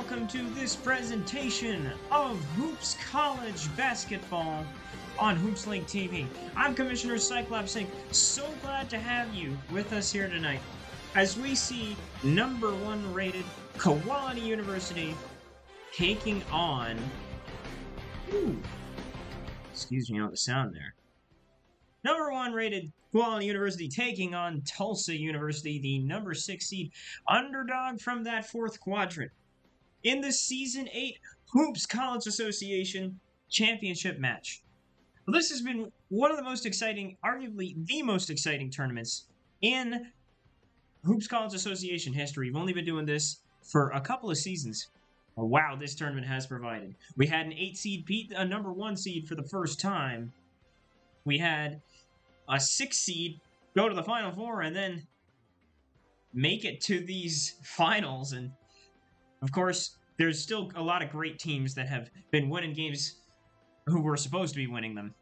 welcome to this presentation of Hoops College Basketball on HoopsLink TV. I'm Commissioner Cyclops Inc. So glad to have you with us here tonight as we see #1 rated Kowality University taking on... excuse me on the sound there. #1 rated Kowality University taking on Tulsa University, the #6 seed underdog from that fourth quadrant, in the Season 8 Hoops College Association Championship match. Well, this has been one of the most exciting, arguably the most exciting tournaments in Hoops College Association history. We've only been doing this for a couple of seasons. Oh, wow, this tournament has provided. We had an 8 seed beat a #1 seed for the first time. We had a 6 seed go to the Final Four and then make it to these finals. And of course, there's still a lot of great teams that have been winning games who were supposed to be winning them.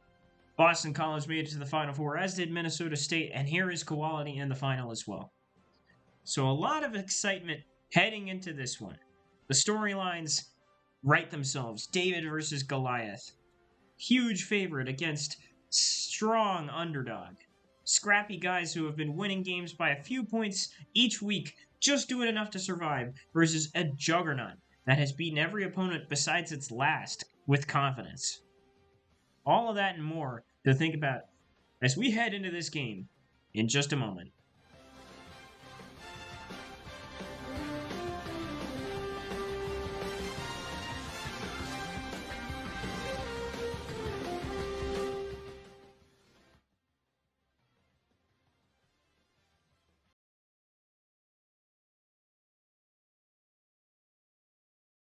Boston College made it to the Final Four, as did Minnesota State, and here is Kowality in the final as well. So a lot of excitement heading into this one. The storylines write themselves. David versus Goliath. Huge favorite against strong underdog. Scrappy guys who have been winning games by a few points each week, just doing enough to survive, versus a juggernaut that has beaten every opponent besides its last with confidence. All of that and more to think about as we head into this game in just a moment.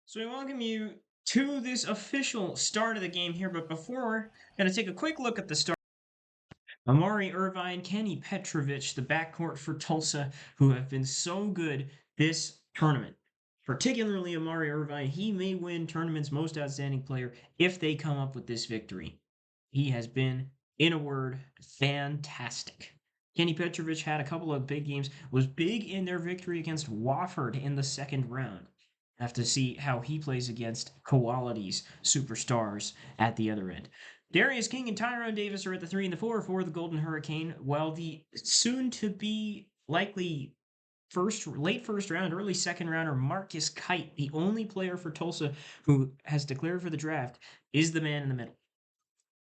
So we welcome you to this official start of the game here, but before, I'm going to take a quick look at the start. Amari Irvine, Kenny Petrovic, the backcourt for Tulsa, who have been so good this tournament. Particularly Amari Irvine, he may win tournament's most outstanding player if they come up with this victory. He has been, in a word, fantastic. Kenny Petrovic had a couple of big games, was big in their victory against Wofford in the second round. Have to see how he plays against Kowality's superstars at the other end. Darius King and Tyrone Davis are at the 3 and the 4 for the Golden Hurricane, while the soon-to-be likely late first round, early second rounder Marcus Kite, the only player for Tulsa who has declared for the draft, is the man in the middle.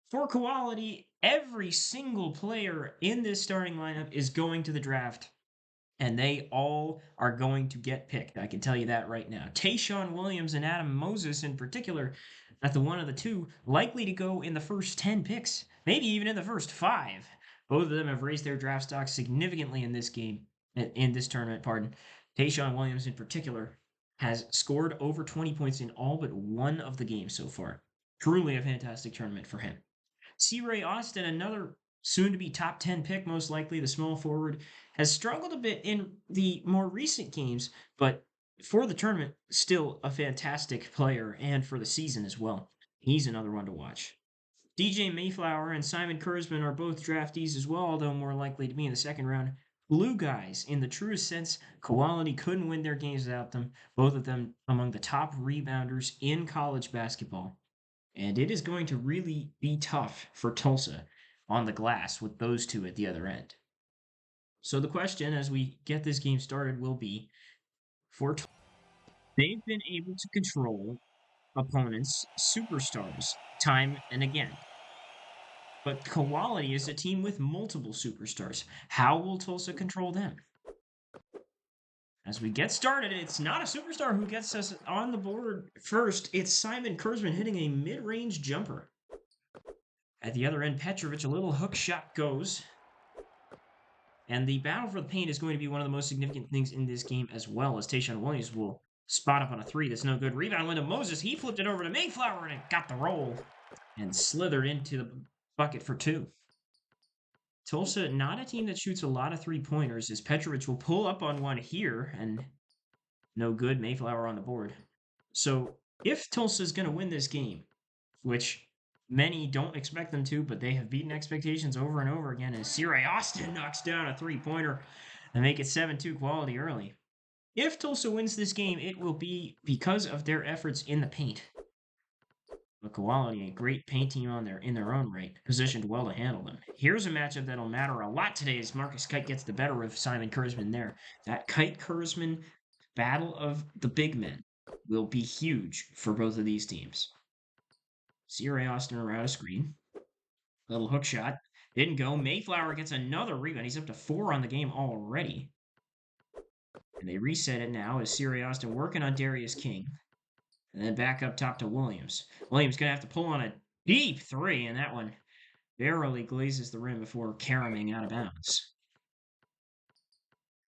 For Kowality, every single player in this starting lineup is going to the draft, and they all are going to get picked. I can tell you that right now. Tayshawn Williams and Adam Moses in particular, at the one of the two, likely to go in the first 10 picks, maybe even in the first 5. Both of them have raised their draft stock significantly in this game, in this tournament, pardon. Tayshawn Williams in particular has scored over 20 points in all but one of the games so far. Truly a fantastic tournament for him. C. Ray Austin, another soon-to-be top 10 pick, most likely, the small forward, has struggled a bit in the more recent games, but for the tournament, still a fantastic player, and for the season as well. He's another one to watch. DJ Mayflower and Simon Kurzman are both draftees as well, although more likely to be in the second round. Blue guys, in the truest sense, Kowality couldn't win their games without them, both of them among the top rebounders in college basketball. And it is going to really be tough for Tulsa on the glass with those two at the other end. So the question as we get this game started will be, for Tulsa, they've been able to control opponents' superstars time and again. But Kowality is a team with multiple superstars. How will Tulsa control them? As we get started, it's not a superstar who gets us on the board first. It's Simon Kurzman hitting a mid-range jumper. At the other end, Petrovic, a little hook shot goes. And the battle for the paint is going to be one of the most significant things in this game as well, as Tayshawn Williams will spot up on a 3 that's no good. Rebound went to Moses. He flipped it over to Mayflower, and it got the roll and slithered into the bucket for 2. Tulsa, not a team that shoots a lot of 3-pointers, as Petrovic will pull up on one here, and no good. Mayflower on the board. So if Tulsa is going to win this game, which many don't expect them to, but they have beaten expectations over and over again, as C. Ray Austin knocks down a 3-pointer and make it 7-2 Kowality early. If Tulsa wins this game, it will be because of their efforts in the paint. But Kowalski, a great paint team in their own right, positioned well to handle them. Here's a matchup that'll matter a lot today as Marcus Kite gets the better of Simon Kurzman there. That Kite-Kurzman battle of the big men will be huge for both of these teams. C.Ray Austin around a screen. Little hook shot. Didn't go. Mayflower gets another rebound. He's up to 4 on the game already. And they reset it now as C.Ray Austin working on Darius King. And then back up top to Williams. Williams going to have to pull on a deep 3, and that one barely glazes the rim before caroming out of bounds.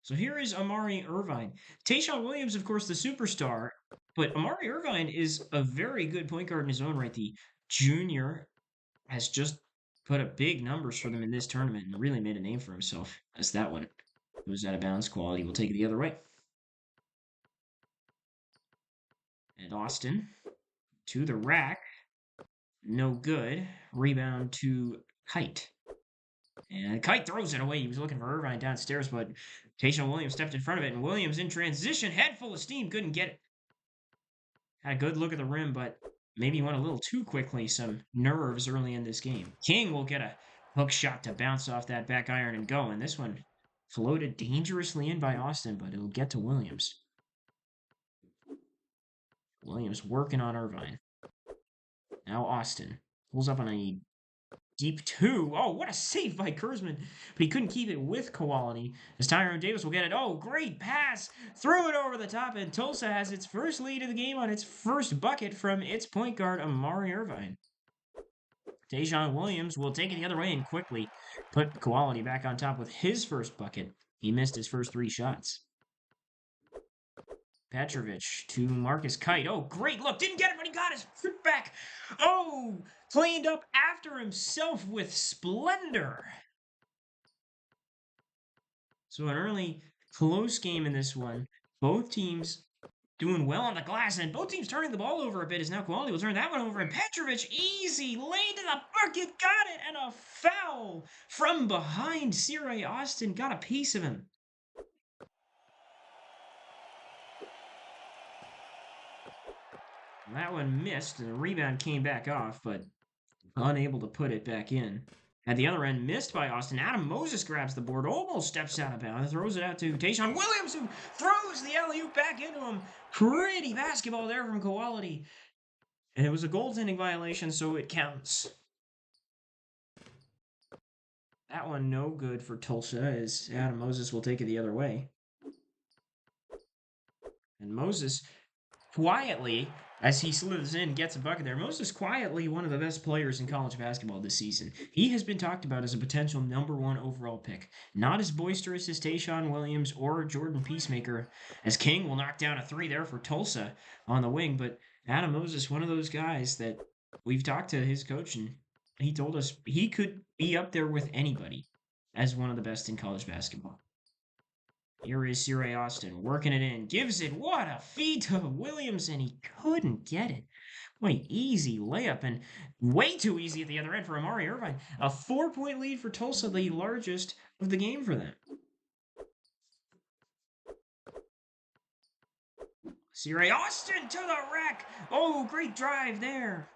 So here is Amari Irvine. Tayshaun Williams, of course, the superstar, but Amari Irvine is a very good point guard in his own right. The junior has just put up big numbers for them in this tournament and really made a name for himself as that one goes out of bounds. Quality will take it the other way. And Austin to the rack. No good. Rebound to Kite. And Kite throws it away. He was looking for Irvine downstairs, but Tayshaun Williams stepped in front of it, and Williams in transition, head full of steam, couldn't get it. Had a good look at the rim, but maybe went a little too quickly. Some nerves early in this game. King will get a hook shot to bounce off that back iron and go, and this one floated dangerously in by Austin, but it'll get to Williams. Williams working on Irvine. Now Austin pulls up on a deep 2. Oh, what a save by Kurzman. But he couldn't keep it with Kowalski. As Tyrone Davis will get it. Oh, great pass. Threw it over the top, and Tulsa has its first lead of the game on its first bucket from its point guard, Amari Irvine. Tayshaun Williams will take it the other way and quickly put Kowalski back on top with his first bucket. He missed his first 3 shots. Petrovic to Marcus Kite. Oh, great look. Didn't get it, but he got his foot back. Oh, cleaned up after himself with splendor. So an early close game in this one. Both teams doing well on the glass, and both teams turning the ball over a bit as now Kowalski will turn that one over. And Petrovic, easy, laid to the bucket, got it, and a foul from behind. C.Ray Austin got a piece of him. That one missed, and the rebound came back off, but unable to put it back in. At the other end, missed by Austin. Adam Moses grabs the board, almost steps out of bounds, throws it out to Tayshaun Williams, who throws the alley-oop back into him. Pretty basketball there from Kowalski. And it was a goaltending violation, so it counts. That one no good for Tulsa, as Adam Moses will take it the other way. And Moses quietly, as he slithers in, gets a bucket there. Moses quietly one of the best players in college basketball this season. He has been talked about as a potential #1 overall pick. Not as boisterous as Tayshaun Williams or Jordan Peacemaker, as King will knock down a 3 there for Tulsa on the wing. But Adam Moses, one of those guys that we've talked to his coach, and he told us he could be up there with anybody as one of the best in college basketball. Here is C.Ray Austin working it in. Gives it. What a feed to Williams, and he couldn't get it. What easy layup, and way too easy at the other end for Amari Irvine. A 4-point lead for Tulsa, the largest of the game for them. C.Ray Austin to the rack. Oh, great drive there.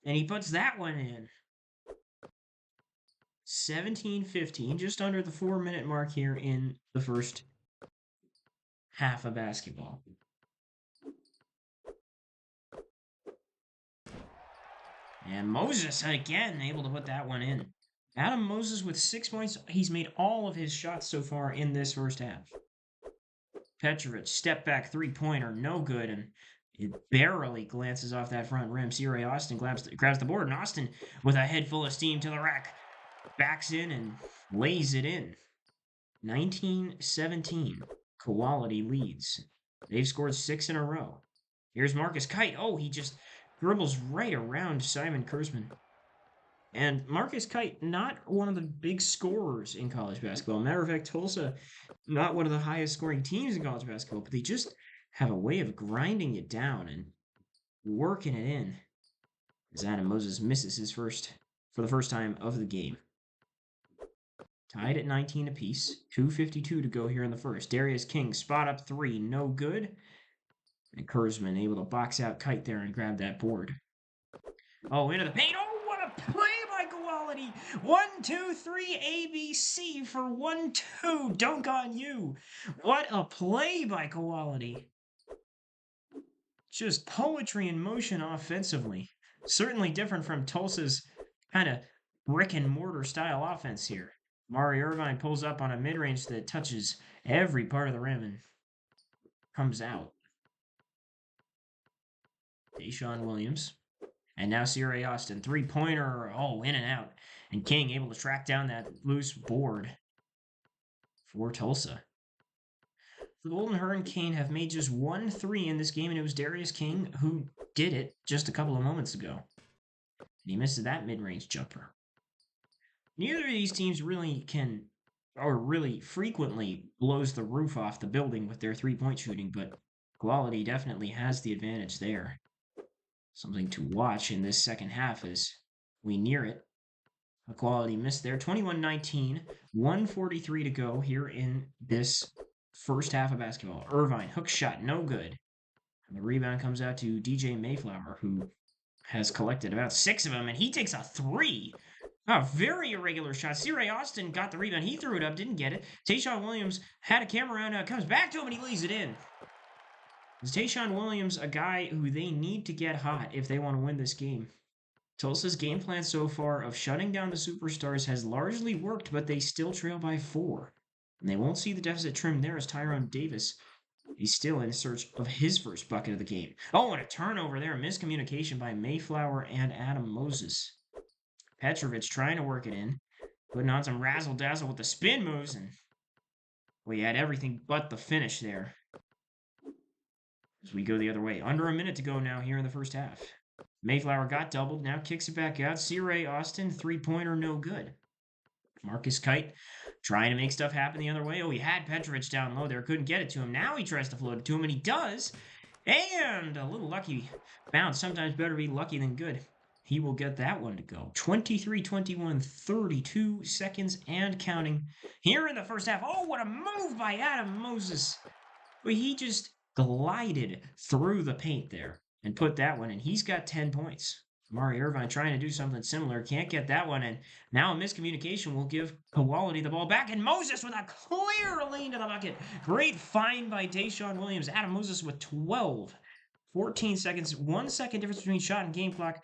And he puts that one in. 17-15, just under the 4-minute mark here in the first half of basketball. And Moses, again, able to put that one in. Adam Moses with 6 points. He's made all of his shots so far in this first half. Petrovic, step back 3-pointer, no good, and it barely glances off that front rim. C.Ray Austin grabs the board, and Austin, with a head full of steam to the rack, backs in and lays it in. 19-17. Kowalski leads. They've scored 6 in a row. Here's Marcus Kite. Oh, he just dribbles right around Simon Kurzman. And Marcus Kite, not one of the big scorers in college basketball. Matter of fact, Tulsa, not one of the highest scoring teams in college basketball, but they just have a way of grinding it down and working it in. As Adam Moses misses his first, for the first time of the game. Tied at 19 apiece. 2:52 to go here in the first. Darius King, spot up 3, no good. And Kurzman able to box out Kite there and grab that board. Oh, into the paint. Oh, what a play by Quality. 1, 2, 3, ABC for 1-2. Dunk on you. What a play by Quality. Just poetry in motion offensively. Certainly different from Tulsa's kind of brick and mortar style offense here. Amari Irvine pulls up on a mid-range that touches every part of the rim and comes out. Deshaun Williams. And now C.R.A. Austin. Three-pointer. Oh, in and out. And King able to track down that loose board for Tulsa. The Golden Hurricane have made just 1 3 in this game, and it was Darius King who did it just a couple of moments ago. And he missed that mid-range jumper. Neither of these teams really can, or really frequently blows the roof off the building with their three-point shooting, but Quality definitely has the advantage there. Something to watch in this second half as we near it. Quality missed there. 21-19, 1:43 to go here in this first half of basketball. Irvine, hook shot, no good. And the rebound comes out to DJ Mayflower, who has collected about 6 of them, and he takes a 3. A very irregular shot. C.R.A. Austin got the rebound. He threw it up, didn't get it. Tayshaun Williams had a camera around, comes back to him, and he lays it in. Is Tayshaun Williams a guy who they need to get hot if they want to win this game? Tulsa's game plan so far of shutting down the superstars has largely worked, but they still trail by 4. And they won't see the deficit trimmed there as Tyrone Davis. He's still in search of his first bucket of the game. Oh, and a turnover there. Miscommunication by Mayflower and Adam Moses. Petrovic trying to work it in. Putting on some razzle-dazzle with the spin moves. And we had everything but the finish there. As we go the other way. Under a minute to go now here in the first half. Mayflower got doubled. Now kicks it back out. C.R.A. Austin, three-pointer, no good. Marcus Kite trying to make stuff happen the other way. Oh, he had Petrovic down low there. Couldn't get it to him. Now he tries to float it to him, and he does. And a little lucky bounce. Sometimes better be lucky than good. He will get that one to go. 23-21, 32 seconds and counting. Here in the first half. Oh, what a move by Adam Moses. Well, he just glided through the paint there and put that one in. He's got 10 points. Amari Irvine trying to do something similar. Can't get that one, and now a miscommunication will give Quality the ball back, and Moses with a clear lane to the bucket. Great find by Tayshaun Williams. Adam Moses with 12. 14 seconds, 1 second difference between shot and game clock.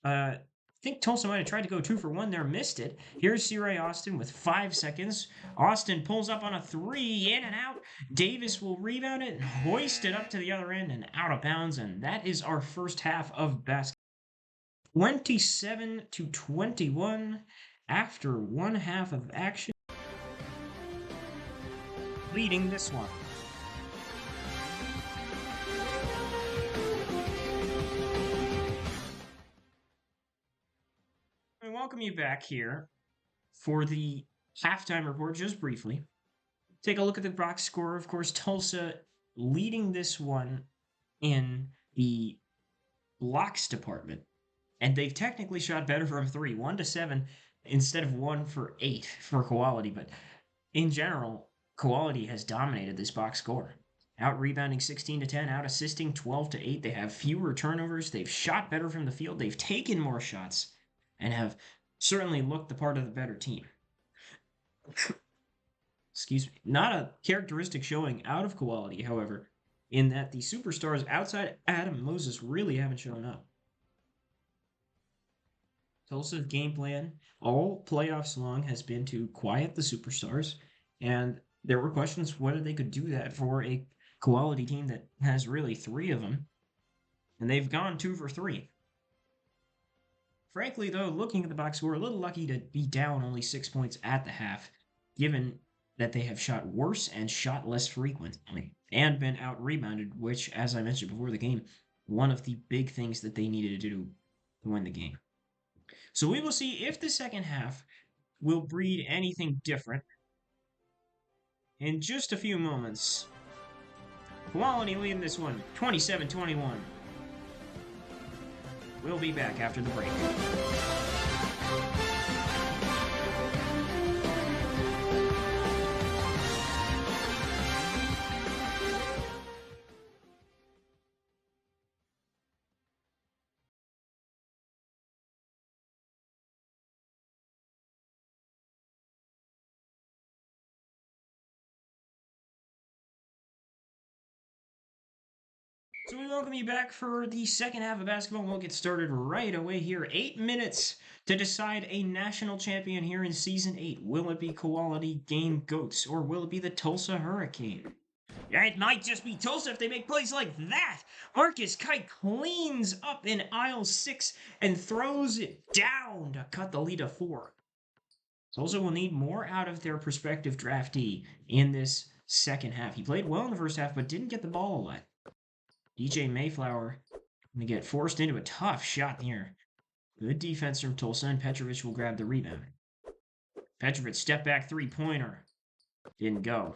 I think Tulsa might have tried to go 2 for 1 there, missed it. Here's C.R.A. Austin with 5 seconds. Austin pulls up on a 3, in and out. Davis will rebound it and hoist it up to the other end and out of bounds, and that is our first half of basketball. 27-21 after 1 half of action. Leading this one. I welcome you back here for the halftime report just briefly. Take a look at the box score. Of course, Tulsa leading this one in the blocks department. And they've technically shot better from 3, 1-7, instead of 1 for 8 for Quality. But in general, Quality has dominated this box score. Out rebounding 16-10, out assisting 12-8. They have fewer turnovers. They've shot better from the field. They've taken more shots and have certainly looked the part of the better team. Excuse me. Not a characteristic showing out of Quality, however, in that the superstars outside Adam Moses really haven't shown up. Tulsa's game plan all playoffs long has been to quiet the superstars, and there were questions whether they could do that for a Quality team that has really 3 of them, and they've gone 2 for 3. Frankly, though, looking at the box score, a little lucky to be down only 6 points at the half, given that they have shot worse and shot less frequently, and been out-rebounded, which, as I mentioned before the game, one of the big things that they needed to do to win the game. So we will see if the second half will breed anything different in just a few moments. Quality leading this one, 27-21. We'll be back after the break. So we welcome you back for the second half of basketball. We'll get started right away here. 8 minutes to decide a national champion here in Season 8. Will it be Quality Game Goats or will it be the Tulsa Hurricane? Yeah, it might just be Tulsa if they make plays like that. Marcus Kite cleans up in aisle 6 and throws it down to cut the lead to 4. Tulsa will need more out of their prospective draftee in this second half. He played well in the first half, but didn't get the ball a lot. DJ Mayflower going to get forced into a tough shot here. Good defense from Tulsa, and Petrovic will grab the rebound. Petrovic step back three-pointer. Didn't go.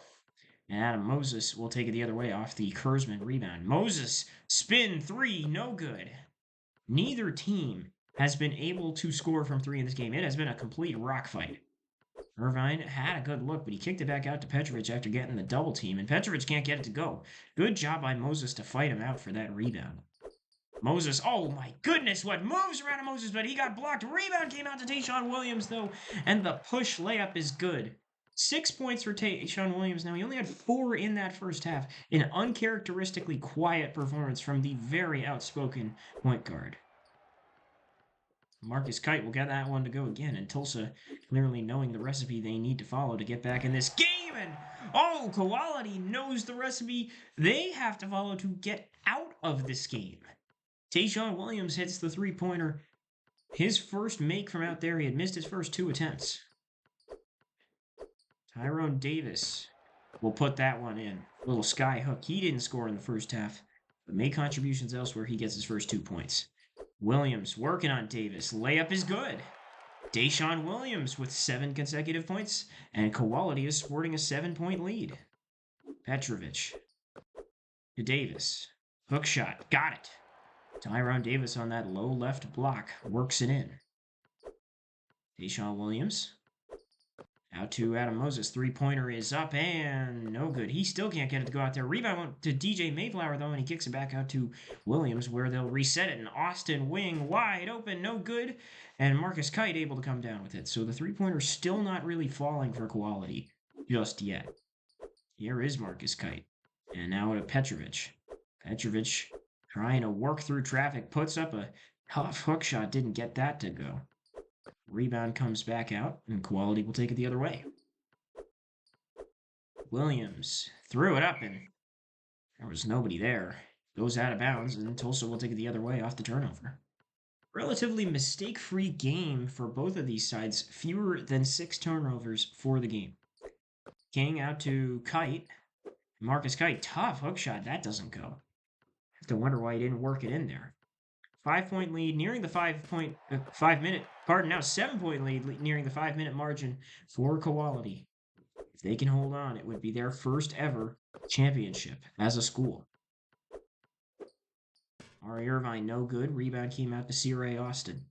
And Adam Moses will take it the other way off the Kurzman rebound. Moses, spin three, no good. Neither team has been able to score from three in this game. It has been a complete rock fight. Irvine had a good look, but he kicked it back out to Petrovic after getting the double team, and Petrovic can't get it to go. Good job by Moses to fight him out for that rebound. Moses, oh my goodness, what moves around Moses, but he got blocked. Rebound came out to Tayshawn Williams, though, and the push layup is good. 6 points for Tayshawn Williams. Now, he only had 4 in that first half. An uncharacteristically quiet performance from the very outspoken point guard. Marcus Kite will get that one to go again, and Tulsa clearly knowing the recipe they need to follow to get back in this game. And oh, Quality knows the recipe they have to follow to get out of this game. Tayshawn Williams hits the three-pointer. His first make from out there. He had missed his first 2 attempts. Tyrone Davis will put that one in. Little sky hook. He didn't score in the first half, but made contributions elsewhere. He gets his first 2 points. Williams working on Davis. Layup is good. Tayshawn Williams with 7 consecutive points, and Quality is sporting a 7-point lead. Petrovic to Davis. Hook shot. Got it. Tyrone Davis on that low left block. Works it in. Tayshawn Williams. Out to Adam Moses. Three-pointer is up and no good. He still can't get it to go out there. Rebound went to DJ Mayflower, though, and he kicks it back out to Williams, where they'll reset it. And Austin Wing wide open, no good. And Marcus Kite able to come down with it. So the three-pointer still not really falling for Quality just yet. Here is Marcus Kite. And now to Petrovic. Petrovic trying to work through traffic. Puts up a tough hook shot. Didn't get that to go. Rebound comes back out, and Quality will take it the other way. Williams threw it up, and there was nobody there. Goes out of bounds, and Tulsa will take it the other way off the turnover. Relatively mistake-free game for both of these sides. Fewer than 6 turnovers for the game. King out to Kite. Marcus Kite, tough hook shot. That doesn't go. Have to wonder why he didn't work it in there. 5-point lead, nearing the 7-point lead, nearing the 5-minute margin for Quality. If they can hold on, it would be their first ever championship as a school. Ari Irvine, no good. Rebound came out to C-Ray Austin.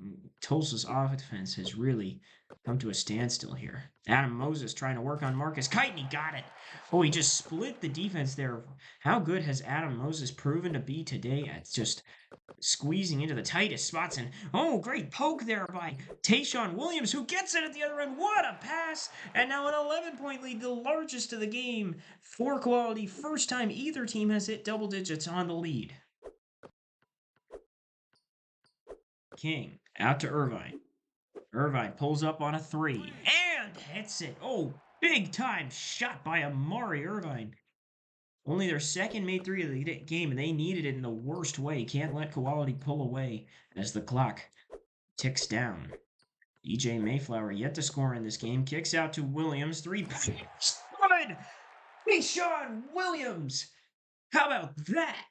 And Tulsa's offense has really come to a standstill here. Adam Moses trying to work on Marcus Kite, and he got it. Oh, he just split the defense there. How good has Adam Moses proven to be today at just squeezing into the tightest spots? And oh, great poke there by Tayshawn Williams, who gets it at the other end. What a pass! And now an 11-point lead, the largest of the game for Quality. First time either team has hit double digits on the lead. King out to Irvine. Irvine pulls up on a 3 and hits it. Oh, big time shot by Amari Irvine. Only their second made 3 of the game, and they needed it in the worst way. Can't let Quality pull away as the clock ticks down. DJ Mayflower yet to score in this game. Kicks out to Williams. 3 points. Good! Tayshawn Williams! How about that?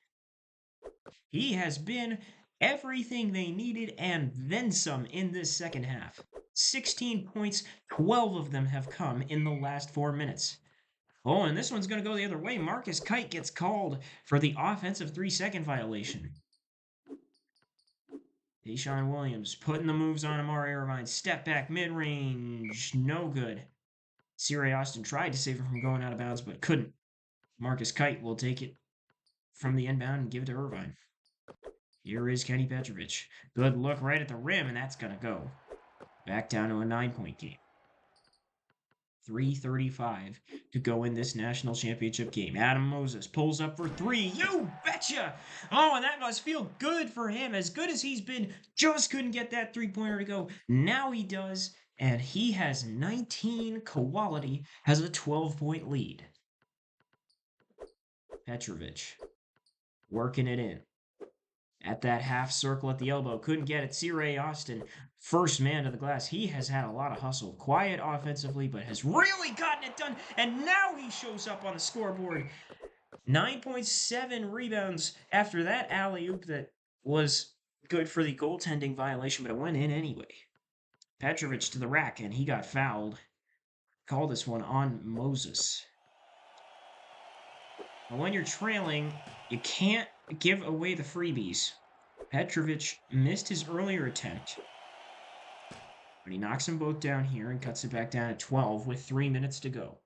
He has been everything they needed and then some in this second half. 16 points, 12 of them have come in the last 4 minutes. Oh, and this one's going to go the other way. Marcus Kite gets called for the offensive 3-second violation. Tayshawn Williams putting the moves on Amari Irvine. Step back, mid-range, no good. C-Ray Austin tried to save him from going out of bounds, but couldn't. Marcus Kite will take it from the inbound and give it to Irvine. Here is Kenny Petrovic. Good look right at the rim, and that's going to go. Back down to a 9-point game. 3:35 to go in this national championship game. Adam Moses pulls up for three. You betcha! Oh, and that must feel good for him. As good as he's been, just couldn't get that three-pointer to go. Now he does, and he has 19. Quality has a 12-point lead. Petrovic working it in. At that half circle at the elbow, couldn't get it. C-Ray Austin, first man to the glass. He has had a lot of hustle. Quiet offensively, but has really gotten it done. And now he shows up on the scoreboard. 9.7 rebounds after that alley-oop that was good for the goaltending violation, but it went in anyway. Petrovic to the rack, and he got fouled. Call this one on Moses. And when you're trailing, you can't give away the freebies. Petrovic missed his earlier attempt, but he knocks them both down here and cuts it back down at 12 with 3 minutes to go.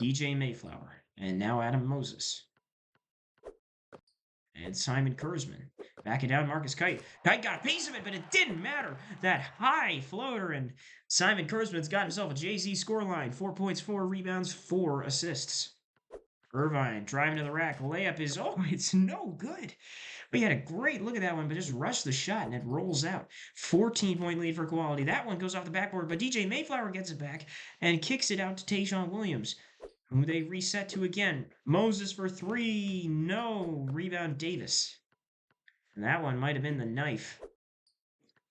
DJ Mayflower, and now Adam Moses. And Simon Kurzman. Back it down, Marcus Kite. Kite got a piece of it, but it didn't matter. That high floater, and Simon Kurzman's got himself a JZ scoreline. 4 points, 4 rebounds, 4 assists. Irvine driving to the rack. Layup is, it's no good. But he had a great look at that one, but just rushed the shot, and it rolls out. 14-point lead for Quality. That one goes off the backboard, but DJ Mayflower gets it back and kicks it out to Tayshaun Williams, who they reset to again. Moses for three. No. Rebound Davis. And that one might have been the knife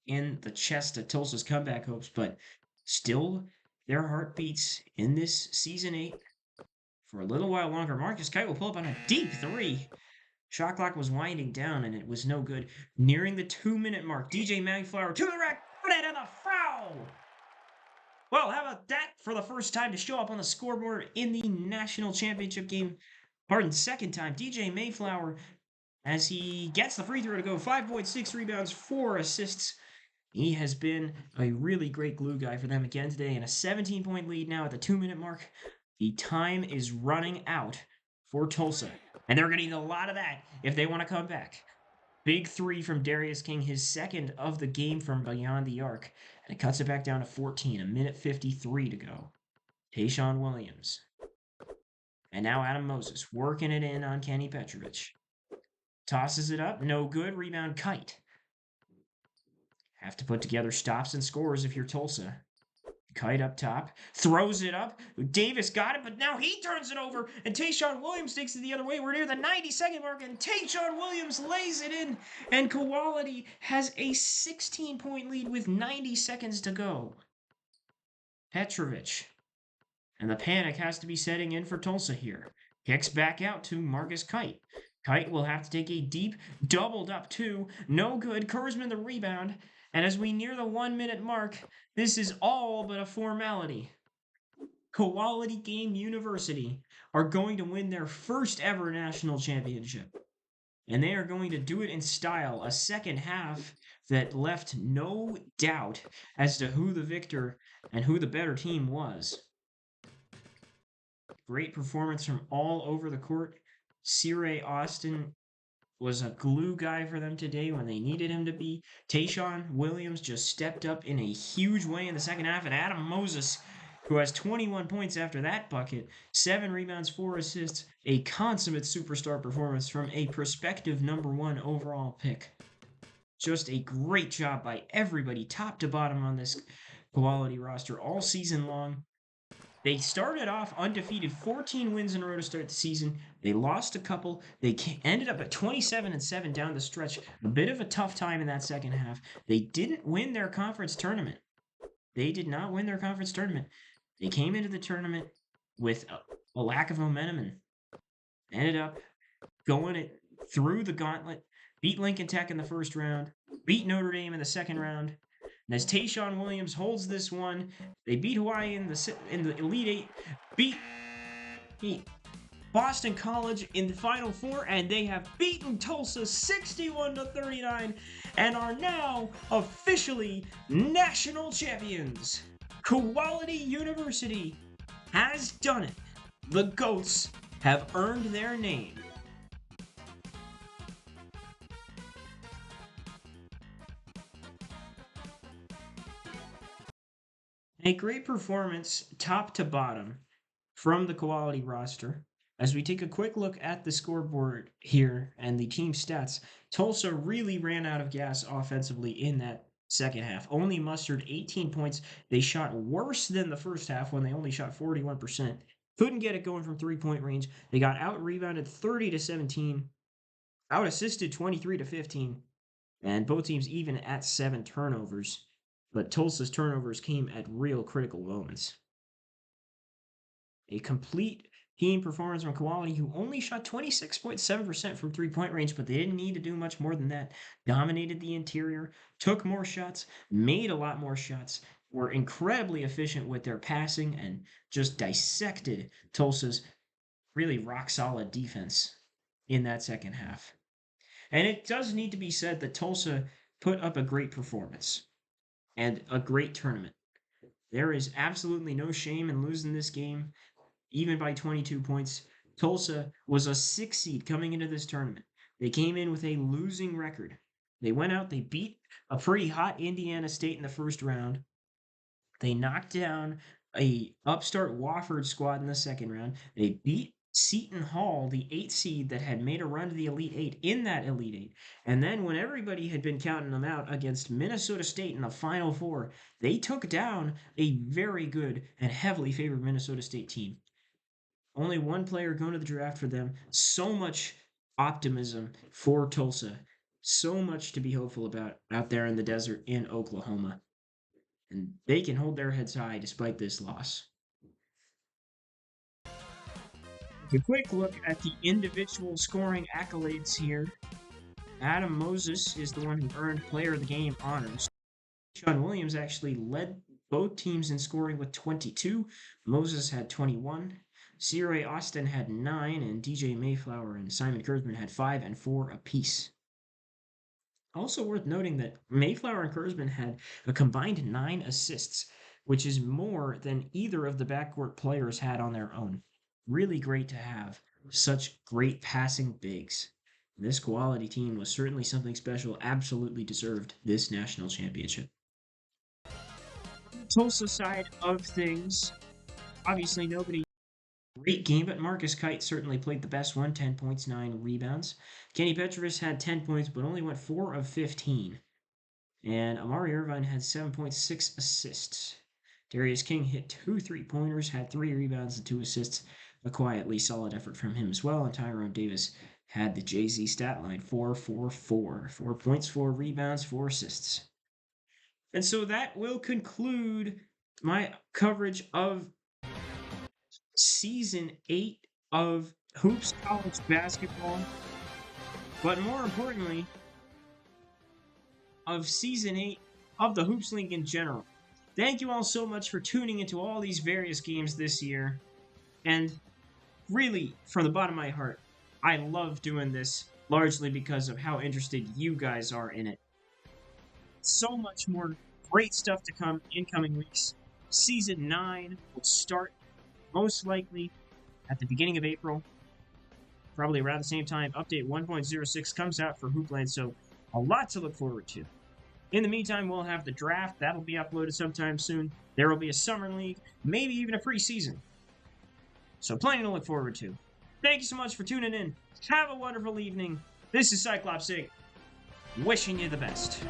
in the chest of Tulsa's comeback hopes, but still their heartbeats in this Season 8 for a little while longer. Marcus Kite will pull up on a deep three. Shot clock was winding down, and it was no good. Nearing the 2-minute mark, DJ Mayflower to the rack, put it in the foul! Well, how about that for the first time to show up on the scoreboard in the national championship game? Second time, DJ Mayflower, as he gets the free throw to go. 5.6 rebounds, 4 assists. He has been a really great glue guy for them again today, and a 17-point lead now at the 2-minute mark. The time is running out for Tulsa, and they're going to need a lot of that if they want to come back. Big three from Darius King, his second of the game from beyond the arc, and it cuts it back down to 14, a minute 53 to go. Tayshaun Williams. And now Adam Moses working it in on Kenny Petrovic. Tosses it up, no good, rebound Kite. Have to put together stops and scores if you're Tulsa. Kite up top, throws it up. Davis got it, but now he turns it over, and Tayshaun Williams takes it the other way. We're near the 90-second mark, and Tayshaun Williams lays it in, and Quality has a 16-point lead with 90 seconds to go. Petrovic, and the panic has to be setting in for Tulsa here. Kicks back out to Marcus Kite. Kite will have to take a deep, doubled up two. No good. Kurzman the rebound. And as we near the 1-minute mark, this is all but a formality. Quality Game University are going to win their first ever national championship. And they are going to do it in style. A second half that left no doubt as to who the victor and who the better team was. Great performance from all over the court. C-Ray Austin was a glue guy for them today when they needed him to be. Tayshaun Williams just stepped up in a huge way in the second half. And Adam Moses, who has 21 points after that bucket, 7 rebounds, 4 assists, a consummate superstar performance from a prospective #1 overall pick. Just a great job by everybody, top to bottom on this Quality roster all season long. They started off undefeated, 14 wins in a row to start the season. They lost a couple. They ended up at 27-7 down the stretch. A bit of a tough time in that second half. They didn't win their conference tournament. They did not win their conference tournament. They came into the tournament with a lack of momentum and ended up going it through the gauntlet. Beat Lincoln Tech in the first round. Beat Notre Dame in the second round. And as Tayshaun Williams holds this one, they beat Hawaii in the Elite Eight, beat Boston College in the Final Four, and they have beaten Tulsa 61-39 and are now officially national champions. Quality University has done it. The GOATs have earned their name. A great performance, top to bottom, from the quality roster. As we take a quick look at the scoreboard here and the team stats, Tulsa really ran out of gas offensively in that second half. Only mustered 18 points. They shot worse than the first half when they only shot 41%. Couldn't get it going from 3-point range. They got out rebounded 30-17, out assisted 23-15, and both teams even at 7 turnovers. But Tulsa's turnovers came at real critical moments. A complete team performance from Quality, who only shot 26.7% from 3-point range, but they didn't need to do much more than that. Dominated the interior, took more shots, made a lot more shots, were incredibly efficient with their passing, and just dissected Tulsa's really rock-solid defense in that second half. And it does need to be said that Tulsa put up a great performance and a great tournament. There is absolutely no shame in losing this game, even by 22 points. Tulsa was a 6 seed coming into this tournament. They came in with a losing record. They went out, they beat a pretty hot Indiana State in the first round. They knocked down a upstart Wofford squad in the second round. They beat Seton Hall, the 8 seed that had made a run to the Elite Eight, in that Elite Eight. And then when everybody had been counting them out against Minnesota State in the Final Four, they took down a very good and heavily favored Minnesota State team. Only one player going to the draft for them. So much optimism for Tulsa. So much to be hopeful about out there in the desert in Oklahoma. And they can hold their heads high despite this loss. A quick look at the individual scoring accolades here. Adam Moses is the one who earned Player of the Game honors. Sean Williams actually led both teams in scoring with 22. Moses had 21. C.Ray Austin had 9, and DJ Mayflower and Simon Kurzman had 5 and 4 apiece. Also worth noting that Mayflower and Kurzman had a combined 9 assists, which is more than either of the backcourt players had on their own. Really great to have such great passing bigs. This quality team was certainly something special, absolutely deserved this national championship. On the Tulsa side of things, obviously nobody great game, but Marcus Kite certainly played the best one, 10 points, 9 rebounds. Kenny Petrovich had 10 points, but only went 4 of 15. And Amari Irvine had 7.6 assists. Darius King hit 2 3-pointers, had 3 rebounds and 2 assists. A quietly solid effort from him as well. And Tyrone Davis had the Jay-Z stat line, 4-4-4. 4 points, 4 rebounds, 4 assists. And so that will conclude my coverage of Season 8 of Hoops College Basketball, but more importantly, of Season 8 of the Hoops League in general. Thank you all so much for tuning into all these various games this year, and really, from the bottom of my heart, I love doing this, largely because of how interested you guys are in it. So much more great stuff to come in coming weeks. Season 9 will start most likely at the beginning of April, probably around the same time. Update 1.06 comes out for Hoopland, so a lot to look forward to. In the meantime, we'll have the draft. That'll be uploaded sometime soon. There will be a summer league, maybe even a preseason. So plenty to look forward to. Thank you so much for tuning in. Have a wonderful evening. This is Cyclops Inc. wishing you the best.